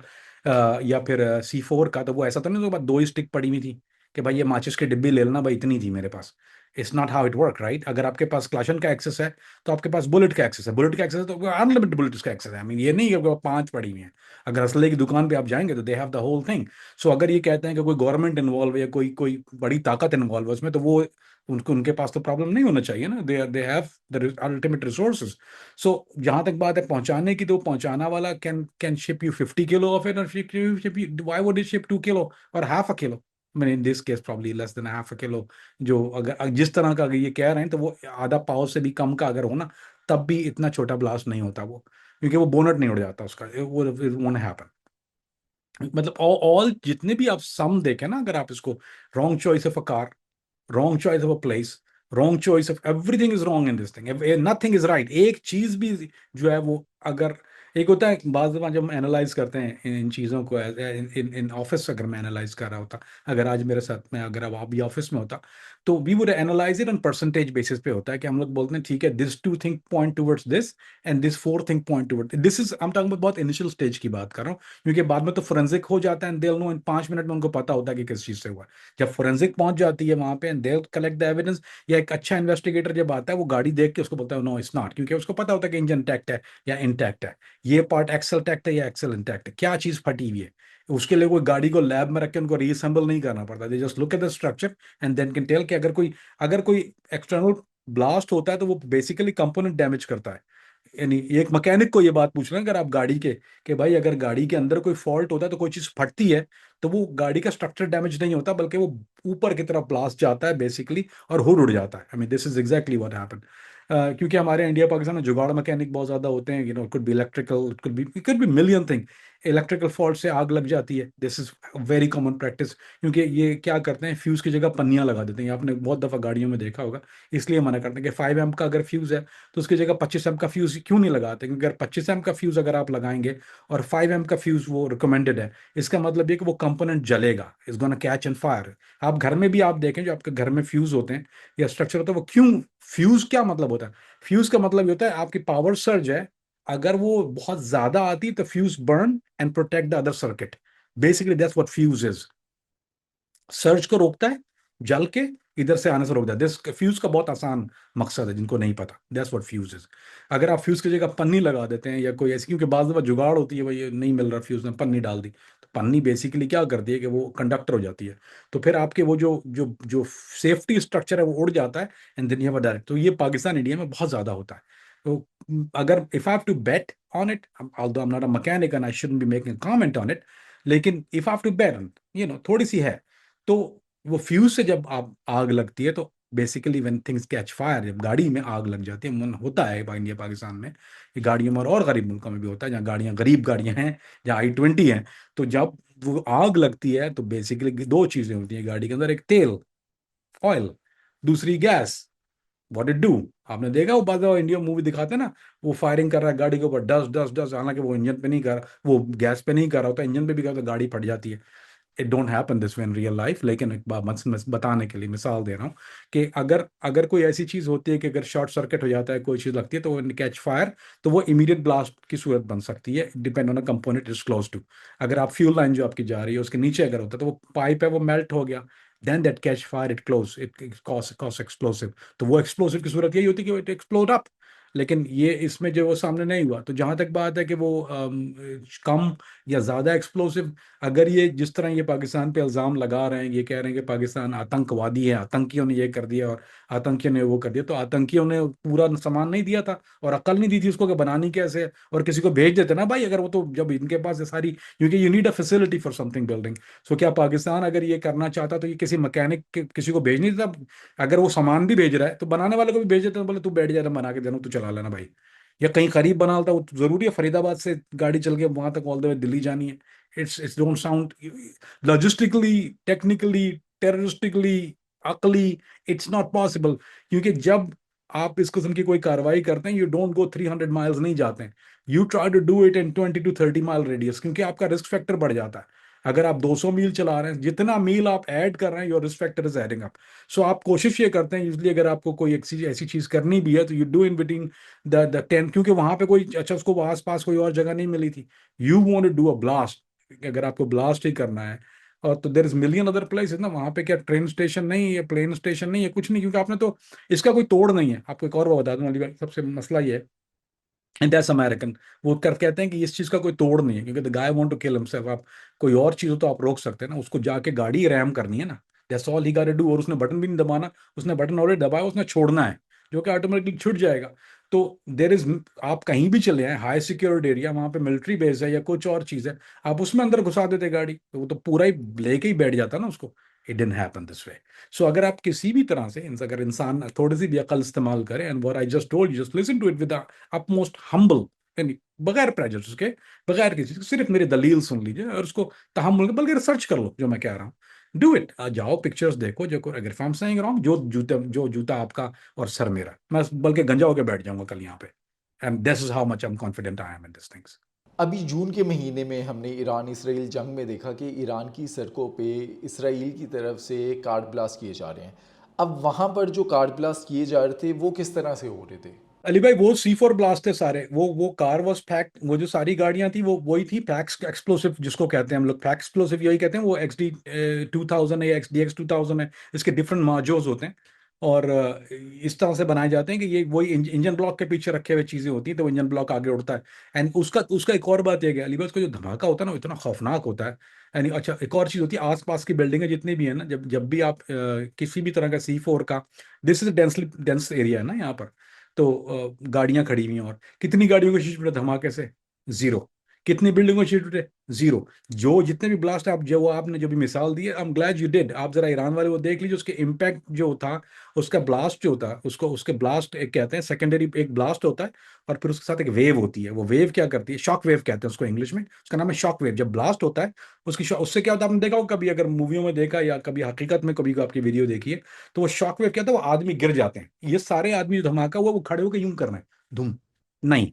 या फिर C4 का, तो वो ऐसा तो नहीं, तो बात 2 ही स्टिक पड़ी हुई थी कि भाई ये माचिस की डिब्बी ले लेना भाई, इतनी थी मेरे पास। It's not how it work, right. अगर आपके पास क्लाशन का एक्सेस है, तो आपके पास बुलेट का एक्सेस है, बुलेट का एक्सेस है तो अनलिमिटेड बुलेट का एक्सेस है। आई मीन, ये नहीं है कि 5 पड़ी हुई हैं। अगर असले की दुकान पे आप जाएंगे तो they have the whole thing. So अगर ये कहते हैं कि कोई गवर्नमेंट इन्वॉल्व है या कोई कोई बड़ी ताकत इन्वॉल्व है उसमें, तो वो उनको, उनके पास तो प्रॉब्लम नहीं होना चाहिए ना। They have the ultimate resources. So जहां तक बात है पहुंचाने की, तो पहुंचाना वाला can can ship you 50 kilo of it, और ship you, why would it ship 2 kilo और ½ किलो। मैंने in this case probably less than ½ kilo. जो अगर जिस तरह का अगर ये कह रहे हैं, तो वो आधा पाव से भी कम का अगर हो ना, तब भी इतना छोटा ब्लास्ट नहीं होता वो, क्योंकि वो बोनट नहीं उड़ जाता उसका, वो वोंट हैपन। मतलब ऑल जितने भी आप सम देखें ना, अगर आप इसको, wrong choice of a car, wrong choice of a place, wrong choice of everything is wrong in this thing. Nothing is right. एक चीज भी जो है वो, अगर एक होता है बाज़ दफा जब हम एनालाइज करते हैं इन चीज़ों को, इन इन इन ऑफिस अगर मैं एनालाइज कर रहा होता, अगर आज मेरे साथ में, अगर अब आप भी ऑफिस में होता, तो we would analyse it on percentage basis पे होता है कि हम लोग बोलते हैं ठीक है, this 2 thing point towards this, and this 4 thing point toward this. Is I am talking बहुत इनिशियल स्टेज की बात कर रहा हूँ, क्योंकि बाद में तो फोरेंसिक हो जाता है, and they know in 5 minute में उनको पता होता है कि किस चीज़ से हुआ है। जब फोरेंसिक पहुंच जाती है वहां पे, and they collect the evidence, या एक अच्छा इन्वेस्टिगेटर जब आता है, वो गाड़ी देख के उसको बोलता है नो इट्स नॉट, क्योंकि उसको पता होता है कि इंजन इंटैक्ट है या इंटैक्ट है, ये पार्ट एक्सल टैक्ट है या एक्सल इंटैक्ट है, क्या चीज फटी हुई है। उसके लिए कोई गाड़ी को लैब में रख के उनको रीअसेंबल नहीं करना पड़ता, they just look at the structure and then can tell कि अगर कोई एक्सटर्नल ब्लास्ट होता है, तो वो बेसिकली कंपोनेंट डैमेज करता है। यानी एक मैकेनिक को ये बात पूछ रहे हैं अगर आप गाड़ी के, कि भाई अगर गाड़ी के अंदर कोई फॉल्ट होता है, तो कोई चीज फटती है, तो वो गाड़ी का स्ट्रक्चर डैमेज नहीं होता, बल्कि वो ऊपर की तरफ ब्लास्ट जाता है बेसिकली, और हुड उड़ जाता है। आई mean this is exactly what happen. क्योंकि हमारे इंडिया पाकिस्तान में जुगाड़ मैकेनिक बहुत ज्यादा होते हैं, could be electrical, it could be million thing. Electrical fault से आग लग जाती है, this is very common practice. क्योंकि ये क्या करते हैं, फ्यूज की जगह पन्नियां लगा देते हैं, ये आपने बहुत दफा गाड़ियों में देखा होगा। इसलिए मना करते हैं कि 5 एम का अगर फ्यूज है, तो उसकी जगह 25 एम का फ्यूज क्यों नहीं लगाते, क्योंकि अगर 25 एम का फ्यूज अगर आप लगाएंगे, और 5 एम का फ्यूज वो रिकमेंडेड है, इसका मतलब ये कि वो कंपोनेंट जलेगा, is gonna catch and fire. आप घर में भी आप देखें, जो आपके घर में फ्यूज होते हैं या स्ट्रक्चर होता है, वो क्यों, फ्यूज क्या मतलब होता है? फ्यूज का मतलब ये होता है, आपकी पावर सर्ज है, अगर वो बहुत ज्यादा आती है, तो fuse burn and protect the other circuit. Basically that's what fuse is. Search को रोकता है, जल के इधर से आने से रोकता है। दिस फ्यूज का बहुत आसान मकसद है, जिनको नहीं पता, दैट्स व्हाट फ्यूज इज। अगर आप फ्यूज की जगह पन्नी लगा देते हैं या कोई ऐसी, क्योंकि बाज दफा जुगाड़ होती है, भाई ये नहीं मिल रहा फ्यूज में, पन्नी डाल दी, तो पन्नी बेसिकली क्या करती है कि वो कंडक्टर हो जाती है, तो फिर आपके वो जो जो जो सेफ्टी स्ट्रक्चर है वो उड़ जाता है, and then you have a direct. तो ये पाकिस्तान इंडिया में बहुत ज्यादा होता है। तो अगर if I have to bet on it, although I am not a mechanic and I shouldn't be making comment on it, लेकिन if I have to bet on, थोड़ी सी है, तो वो फ्यूज से जब आप आग लगती है, तो basically when things catch fire, जब गाड़ी में आग लग जाती है, मन होता है इंडिया पाकिस्तान में, ये गाड़ियों में और गरीब मुल्कों में भी होता है, जहाँ गाड़ियाँ गरीब गाड़ियाँ हैं, जहाँ I-20 हैं, तो जब वो आग लगती है, तो बेसिकली 2 चीजें होती हैं गाड़ी के अंदर, एक तेल, ऑयल, दूसरी गैस। व्हाट इट डू, आपने देखा वो बाद इंडिया मूवी दिखाते हैं ना, वो फायरिंग कर रहा है गाड़ी के ऊपर, डस्ट डस्ट डस्ट, हालांकि वो इंजन पे नहीं कर रहा, वो गैस पे नहीं कर रहा होता, इंजन पे भी कर रहा, तो गाड़ी फट जाती है। It don't happen this way in real life, लेकिन एक बार मैं बताने के लिए मिसाल दे रहा हूँ कि अगर अगर कोई ऐसी चीज होती है कि अगर शॉर्ट सर्किट हो जाता है, कोई चीज लगती है, तो वो कैच फायर, तो वो इमीडिएट ब्लास्ट की सूरत बन सकती है, depend on a component is close to. अगर आप फ्यूल लाइन जो आपकी जा रही है उसके नीचे अगर होता है, तो वो पाइप है वो मेल्ट हो गया, then that catch fire, it close, it cause explosive. तो वो एक्सप्लोसिव की सूरत यही होती है कि इट एक्सप्लोड अप। लेकिन ये इसमें जो वो सामने नहीं हुआ, तो जहां तक बात है कि वो कम या ज्यादा एक्सप्लोसिव, अगर ये जिस तरह ये पाकिस्तान पे इल्जाम लगा रहे हैं, ये कह रहे हैं कि पाकिस्तान आतंकवादी है, आतंकियों ने ये कर दिया और आतंकियों ने वो कर दिया, तो आतंकियों ने पूरा सामान नहीं दिया था और अकल नहीं दी थी उसको कि बनानी कैसे है, और किसी को भेज देते ना भाई, अगर वो, तो जब इनके पास ये सारी, क्योंकि you need a facility for something building. So क्या पाकिस्तान अगर ये करना चाहता, तो ये किसी मैकेनिक किसी को भेज नहीं देता? अगर वो सामान भी भेज रहा है, तो बनाने वाले को भी भेज देते हैं, बोले तू बैठ जा, बना के देना, तू चला लेना भाई। या कहीं करीब बना लेता, वो जरूरी है फरीदाबाद से गाड़ी चल के वहां तक ऑल द वे दिल्ली जानी है? It's don't sound logistically, technically, terroristically, अकली, इट्स नॉट पॉसिबल। क्योंकि जब आप इस किस्म की कोई कार्रवाई करते हैं, यू डोंट गो 300 माइल्स नहीं जाते हैं, you try to do it in 20 to 30 mile radius, क्योंकि आपका रिस्क फैक्टर बढ़ जाता है। अगर आप 200 मील चला रहे हैं, जितना मील आप ऐड कर रहे हैं, your risk factor is adding up. So आप कोशिश ये करते हैं यूजली, अगर आपको कोई ऐसी चीज करनी भी है, तो you do in between the 10, क्योंकि वहां पे कोई अच्छा, उसको आस पास कोई और जगह नहीं मिली थी। You want to do a blast, अगर आपको ब्लास्ट ही करना है, और तो there is million other places ना, वहां पे क्या ट्रेन स्टेशन नहीं है, प्लेन स्टेशन नहीं है, कुछ नहीं, क्योंकि आपने तो इसका कोई तोड़ नहीं है। आपको एक और बात बता दूं अली भाई, सबसे मसला ये है, एंड दैट्स अमेरिकन, वो कर कहते हैं कि इस चीज का कोई तोड़ नहीं है, क्योंकि the guy want to kill himself. आप कोई और चीज हो तो आप रोक सकते हैं ना, उसको जाके गाड़ी रैम करनी है ना, that's all he got to do. और उसने बटन भी नहीं दबाना, उसने बटन ऑलरेडी दबाया, उसने छोड़ना है, जो कि ऑटोमेटिकली छूट जाएगा। तो देर इज, आप कहीं भी चले आए हाई सिक्योरिटी एरिया, वहां पे मिलिट्री बेस है या कुछ और चीज है, आप उसमें अंदर घुसा देते गाड़ी, तो वो तो पूरा ही लेके ही बैठ जाता ना उसको। It didn't happen this way. So अगर आप किसी भी तरह से अगर इंसान थोड़ी सी भी अकल इस्तेमाल करे, and what I just told you, just listen to it with upmost humble, यानी बगैर प्रेजुडिस के, बगैर किसी चीज़, सिर्फ मेरी दलील सुन लीजिए और उसको तहम्मुल, बल्कि रिसर्च कर लो जो मैं कह रहा हूँ। डू इट, जाओ पिक्चर्स देखो, जो अगर आई एम सेइंग रॉन्ग, जो जूता आपका और सर मेरा, मैं बल्कि गंजा होकर बैठ जाऊंगा कल यहाँ पे। And this is how much I am confident I am in this things. अभी जून के महीने में हमने ईरान इसराइल जंग में देखा कि ईरान की सड़कों पे इसराइल की तरफ से कार्ड ब्लास्ट किए जा रहे हैं। अब वहाँ पर जो कार्ड ब्लास्ट किए जा रहे थे वो किस तरह से हो रहे थे? अली भाई, वो C4 ब्लास्ट थे सारे, वो कार वॉज फैक्ट, वो जो सारी गाड़ियां थी वो वही थी, फैक्स एक्सप्लोसिव जिसको कहते हैं हम लोग, फैक्स एक्सप्लोसिव यही कहते हैं। वो XD 2000 है या XDX 2000 है, इसके डिफरेंट मार्जोस होते हैं, और इस तरह से बनाए जाते हैं कि ये वही इंजन ब्लॉक के पीछे रखे हुए चीजें होती हैं, तो इंजन ब्लॉक आगे उड़ता है। एंड उसका उसका एक और बात यह है, अली भाई, उसका जो धमाका होता है ना, वो इतना खौफनाक होता है। यानी अच्छा, एक और चीज होती है, आसपास की बिल्डिंगें जितनी भी है ना, जब जब भी आप किसी भी तरह का C4 का, this is densely dense area है ना यहाँ पर, तो गाड़ियां खड़ी हुई हैं, और कितनी गाड़ियों के शीशे टूटे धमाके से? जीरो। कितनी बिल्डिंगों के शीशे टूटे? जीरो। जो जितने भी ब्लास्ट, आप जो आपने जो भी मिसाल दी है, आई एम ग्लैड यू डिड, आप जरा ईरान वाले वो देख लीजिए, उसके इम्पैक्ट जो था, उसका ब्लास्ट जो होता है, उसको उसके ब्लास्ट एक कहते हैं, सेकेंडरी एक ब्लास्ट होता है, और फिर उसके साथ एक वेव होती है। वो वेव क्या करती है? शॉक वेव कहते हैं उसको इंग्लिश में, उसका नाम है शॉक वेव। जब ब्लास्ट होता है, उससे क्या होता है, आपने देखा हो कभी, अगर मूवियों में देखा या कभी हकीकत में कभी आपकी वीडियो देखी है, तो वो शॉक वेव क्या होता है, वो आदमी गिर जाते हैं। ये सारे आदमी जो धमाका हुआ, वो खड़े होकर यूं कर रहे हैं, धूम नहीं।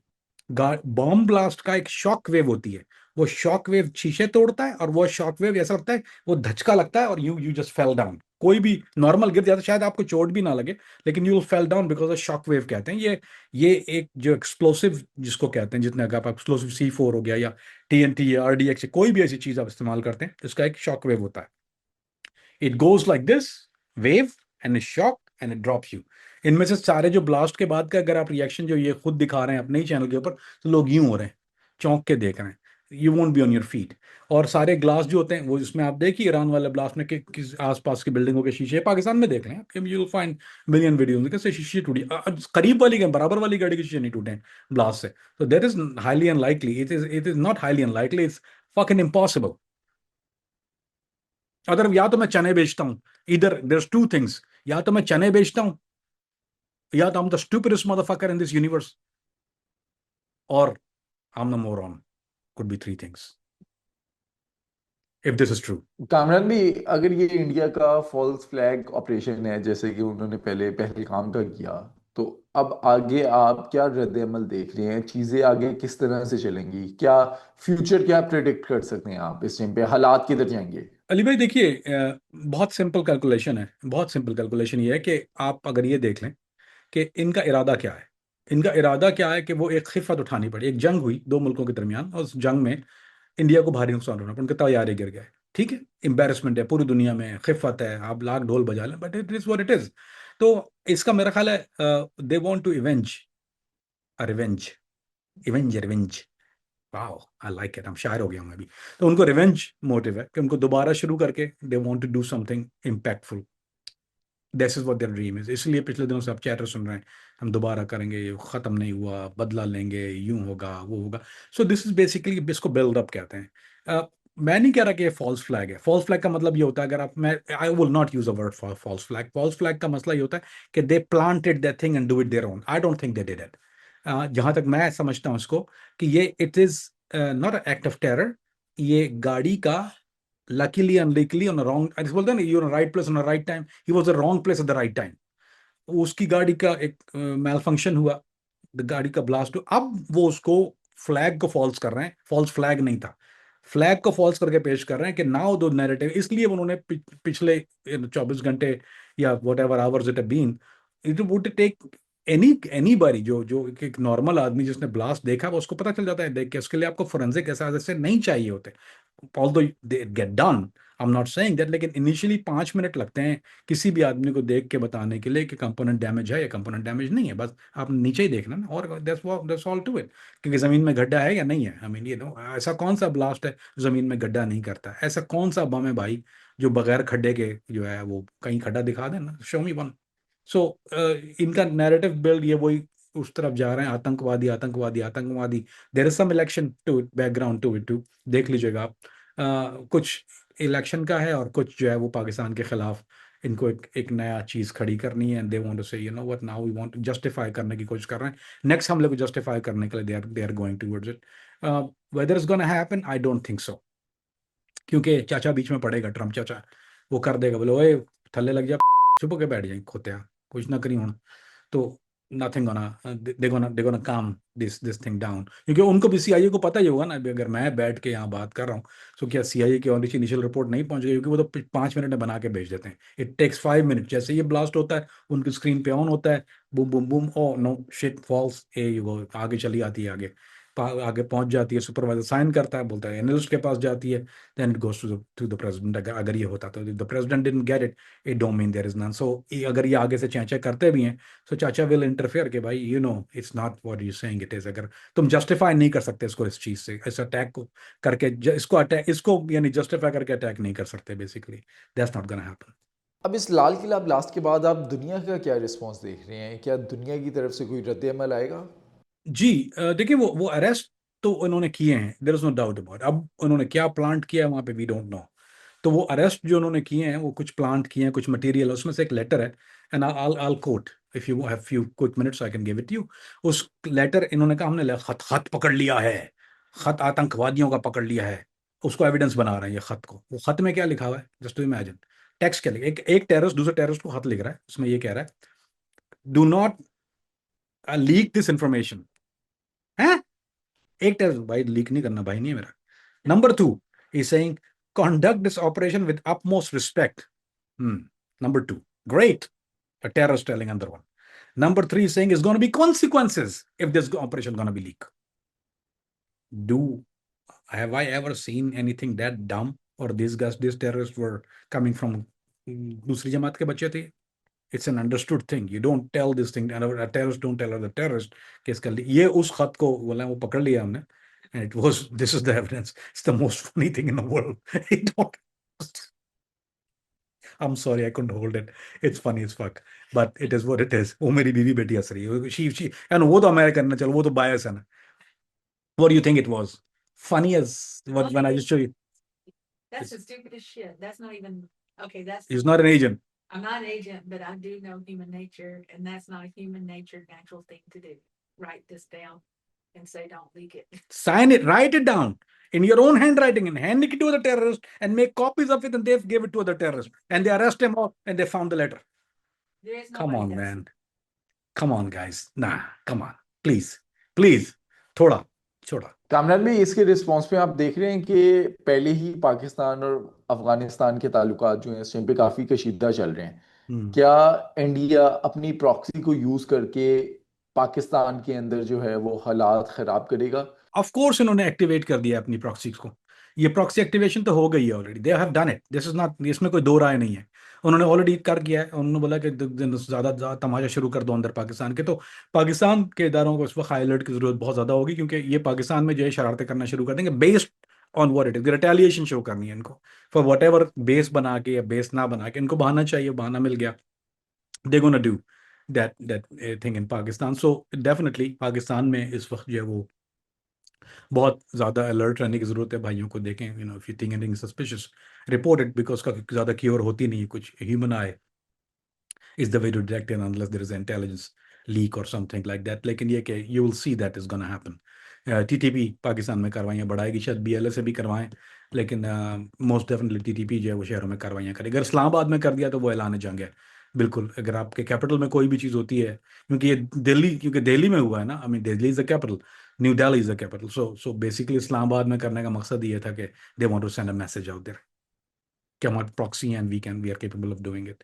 बॉम्ब ब्लास्ट का एक शॉक वेव होती है, वो शॉक वेव शीशे तोड़ता है, और वो शॉक वेव ऐसा लगता है, वो धचका लगता है, और you you just fell down. कोई भी नॉर्मल गिर जाता है, शायद आपको चोट भी ना लगे, लेकिन you will fell down because of shock wave कहते हैं। ये एक जो एक्सप्लोसिव जिसको कहते हैं, जितने अगर आप एक्सप्लोसिव C4 हो गया, या TNT या RDX, कोई भी ऐसी चीज आप इस्तेमाल करते हैं, इसका एक शॉक वेव होता है। It goes like this, wave and A shock and it drops you. इनमें से सारे जो ब्लास्ट के बाद का अगर आप रिएक्शन जो ये खुद दिखा रहे हैं अपने ही चैनल के ऊपर, तो लोग यूं हो रहे हैं, चौंक के देख रहे हैं, you won't be on your feet. और सारे ग्लास जो होते हैं, वो जिसमें आप देखिए ईरान वाले ब्लास्ट में कि किस आसपास की बिल्डिंगों के शीशे, पाकिस्तान में देख लें आप, you will find million videos कैसे शीशे टूटी, करीब वाली के बराबर वाली गाड़ी के शीशे नहीं टूटे हैं ब्लास्ट से। तो that is highly unlikely, it is not highly unlikely, it's fucking impossible. अगर या तो मैं चने बेचता हूं, इधर देयर टू थिंग्स, या तो मैं चने बेचता हूं, या तो I'm the stupidest motherfucker in this universe, or I'm the moron. Could be three things if this is true. Kamran भी, अगर ये इंडिया का फॉल्स फ्लैग ऑपरेशन है जैसे कि उन्होंने पहले पहलगाम का किया, तो अब आगे आप क्या रद्द-ए-अमल देख रहे हैं? चीज़ें आगे किस तरह से चलेंगी? क्या फ्यूचर क्या प्रेडिक्ट कर सकते हैं आप इस टाइम पे? हालात किधर जाएंगे? अली भाई देखिए, बहुत सिंपल कैलकुलेशन है, बहुत सिंपल कैलकुलेशन ये है कि आप अगर ये देख लें कि इनका इरादा क्या है। इनका इरादा क्या है कि वो एक खिफत उठानी पड़ी, एक जंग हुई दो मुल्कों के दरमियान, और उस जंग में इंडिया को भारी नुकसान होना, उनके तैयारे गिर गए। ठीक है, एम्बेरसमेंट है पूरी दुनिया में, खिफत है, आप लाख ढोल बजा लें, but it is what it is. तो इसका मेरा ख्याल है, they want to avenge, revenge, avenge revenge, wow, I like it, हम शायर हो गया हूँ मैं अभी। तो उनको रिवेंज मोटिव है कि उनको दोबारा शुरू करके they want to do something impactful, this is what their dream is. इसलिए पिछले दिनों से आप चैटर सुन रहे हैं, हम दोबारा करेंगे, ये खत्म नहीं हुआ, बदला लेंगे, यूं होगा वो होगा। सो दिस इज बेसिकली, इसको बिल्ड अप कहते हैं। मैं नहीं कह रहा कि ये फॉल्स फ्लैग है। फॉल्स फ्लैग का मतलब ये होता है, अगर आप, मैं I will not use a word for false flag. False flag का मसला ये होता है कि they planted that thing and do it their own. I don't think they did it. जहां तक मैं समझता हूं इसको, कि ये it is not act of terror, ये गाड़ी का लकीली अनलकीली ऑन रॉन्ग, ऐसे बोलते हैं ना, you right place on right time, he was the wrong place at the right time. उसकी गाड़ी का एक मेल फंक्शन हुआ, गाड़ी का ब्लास्ट हुआ। अब वो उसको फ्लैग को फॉल्स कर रहे हैं, फॉल्स फ्लैग नहीं था, फ्लैग को फॉल्स करके पेश कर रहे हैं कि नाउ दो नैरेटिव। इसलिए उन्होंने पिछले 24 घंटे या whatever hours it been, it would take any बारी, जो जो एक नॉर्मल आदमी जिसने ब्लास्ट देखा वो उसको पता चल जाता है देख के। उसके लिए आपको फोरेंसिक ऐसे नहीं चाहिए होते, although they get done, I am not saying that, लेकिन इनिशियली 5 मिनट लगते हैं किसी भी आदमी को देख के बताने के लिए कि कंपोनेंट डैमेज है या कंपोनेंट डैमेज नहीं है। बस आप नीचे ही देखना ना, और दैट्स ऑल टू इट, क्योंकि जमीन में गड्ढा है या नहीं है। आई मीन ये नो, ऐसा कौन सा ब्लास्ट है जमीन में गड्ढा नहीं करता? ऐसा कौन सा बम है भाई जो बगैर खड्डे के जो है वो कहीं खड्डा दिखा देना? शो मी वन। सो इनका नैरेटिव बिल्ड ये वही उस तरफ जा रहे हैं, आतंकवादी आतंकवादी आतंकवादी। There is some election to background to it too, देख लीजिएगा आप। कुछ इलेक्शन का है और कुछ जो है वो पाकिस्तान के खिलाफ इनको एक नया चीज खड़ी करनी है। They want to say you know what, now we want to justify करने की कोशिश कर रहे हैं, नेक्स्ट हमले को जस्टिफाई करने के लिए they are going towards it. Whether is gonna happen, I don't think so, क्योंकि चाचा बीच में पड़ेगा, ट्रम्प चाचा वो कर देगा, बोले ओए थल्ले लग जा, चुप होके बैठ जाए खोते, कुछ ना करी हूँ तो नथिंग गोना, दे गोना काम दिस थिंग डाउन। क्योंकि उनको भी सीआईए को पता ही होगा ना, अभी अगर मैं बैठ के यहाँ बात कर रहा हूँ तो क्या सीआईए की इनिशियल रिपोर्ट नहीं पहुंच गई? क्योंकि वो तो 5 मिनट में बना के भेज देते हैं। इट टेक्स 5 मिनट, जैसे ये ब्लास्ट होता है उनकी स्क्रीन पे ऑन होता है, boom boom boom, oh no shit false, ए वो आगे चली आती है, आगे आगे पहुंच जाती है, सुपरवाइजर साइन करता है, बोलता है एनालिस्ट के पास जाती है, then it goes to the president. अगर ये होता तो the president didn't get it, it don't mean there is none. So अगर ये आगे से चैचा करते भी हैं तो चाचा विल इंटरफेयर कि भाई you know it's not what you saying it is. अगर तुम जस्टिफाई नहीं कर सकते इसको, इस चीज से इस अटैक को करके इसको अटैक, इसको यानी जस्टिफाई करके अटैक नहीं कर सकते, basically that's not gonna happen. अब इस लाल किला ब्लास्ट के बाद आप दुनिया का क्या रिस्पांस देख रहे हैं? क्या दुनिया की तरफ से कोई रद्द-ए-अमल आएगा? जी देखिए वो अरेस्ट तो उन्होंने किए हैं, there is no doubt about. अब उन्होंने क्या प्लांट किया है वहां पे, वी डोंट नो। तो वो अरेस्ट जो उन्होंने किए हैं वो कुछ प्लांट किए हैं, कुछ मटेरियल, उसमें से एक लेटर है, and I quote, if you have few quick minutes I can give it you. उस लेटर इन्होंने कहा हमने खत खत पकड़ लिया है, खत आतंकवादियों का पकड़ लिया है, उसको एविडेंस बना रहे हैं ये खत को। वो खत में क्या लिखा हुआ है, जस्ट टू इमेजिन, टेक्स्ट क्या लिखा, एक टेररिस्ट दूसरे टेररिस्ट को खत लिख रहा है, उसमें ये कह रहा है do not leak this information. है एक टेररिस्ट, भाई लीक नहीं करना, भाई नहीं है मेरा। Number two is saying conduct this operation with utmost respect. Number two, great. A terrorist telling another one. Number three is saying it's going to be consequences if this operation going to be leak. Do have I ever seen anything that dumb? Or these guys, these terrorists were coming from दूसरी जमात के बच्चे थे? It's an understood thing. You don't tell this thing, and a terrorist don't tell other terrorist कि इसका ये उस खत को बोला, वो पकड़ लिया हमने, and it was, this is the evidence. It's the most funny thing in the world. It don't, I'm sorry, I couldn't hold it. It's funny as fuck, but it is what it is. वो मेरी बीवी बेटी हंस रही है, she and वो तो American ना, चलो वो तो bias है ना। What do you think it was? Funny as what when I just show you? That's the stupidest shit. That's not even, okay, that's, He's not an agent. I'm not an agent, but I do know human nature, and that's not a human nature natural thing to do. Write this down and say, don't leak it. Sign it, write it down in your own handwriting and hand it to the terrorist and make copies of it, and they gave it to the terrorist and they arrest him all and they found the letter. There is Come nobody on, does. man. Come on, guys. Nah, come on. Please. Please. थोड़ा छोड़ा। कामरान भाई, इसके response में आप देख रहे हैं कि पहले ही पाकिस्तान और अफगानिस्तान के ताल्लुकात जो हैं इस टाइम पे काफ़ी कशीदा चल रहे हैं। क्या इंडिया अपनी प्रॉक्सी को यूज़ करके पाकिस्तान के अंदर जो है वो हालात ख़राब करेगा? ऑफ कोर्स इन्होंने एक्टिवेट कर दिया अपनी प्रॉक्सीज को। ये प्रॉक्सी एक्टिवेशन तो हो गई है already, they have done it, this is not, इसमें कोई दो राय नहीं है। उन्होंने ऑलरेडी कर किया है। उन्होंने बोला कि ज्यादा तमाशा शुरू कर दो अंदर पाकिस्तान के, तो पाकिस्तान के इदारों को इस वक्त हाई अलर्ट की जरूरत बहुत ज्यादा होगी, क्योंकि ये पाकिस्तान में जो है शरारतें करना शुरू कर देंगे based on what it is. Retaliation show करनी है इनको फॉर वट एवर, बेस बना के या बेस ना बना के, इनको बहाना चाहिए, बहाना मिल गया, they gonna do that thing in Pakistan. So definitely Pakistan में इस वक्त जो है वो बहुत ज़्यादा अलर्ट रहने की ज़रूरत है। भाइयों को देखें, you know, if you think anything suspicious report it, because का ज़्यादा क्योर होती नहीं है कुछ। Human eye is the way to detect it unless there is intelligence leak और समथिंग लाइक दैट। लेकिन ये कि you will see that is gonna happen. TTP Pakistan में कार्रवाइयाँ बढ़ाएगी, शायद बीएलए से भी करवाएं, लेकिन मोस्ट डेफिनेटली टीटीपी जो है वो शहरों में कार्रवाइयाँ करेगी। अगर इस्लामाबाद में कर दिया तो वो ऐलान जंग है। बिल्कुल, अगर आपके कैपिटल में कोई भी चीज़ होती है, क्योंकि दिल्ली में हुआ है ना, I mean Delhi is the capital, new Delhi is the capital, so basically Islamabad में करने का मकसद ये था कि they want to send a message out there कि हमारे proxy and we are capable of doing it.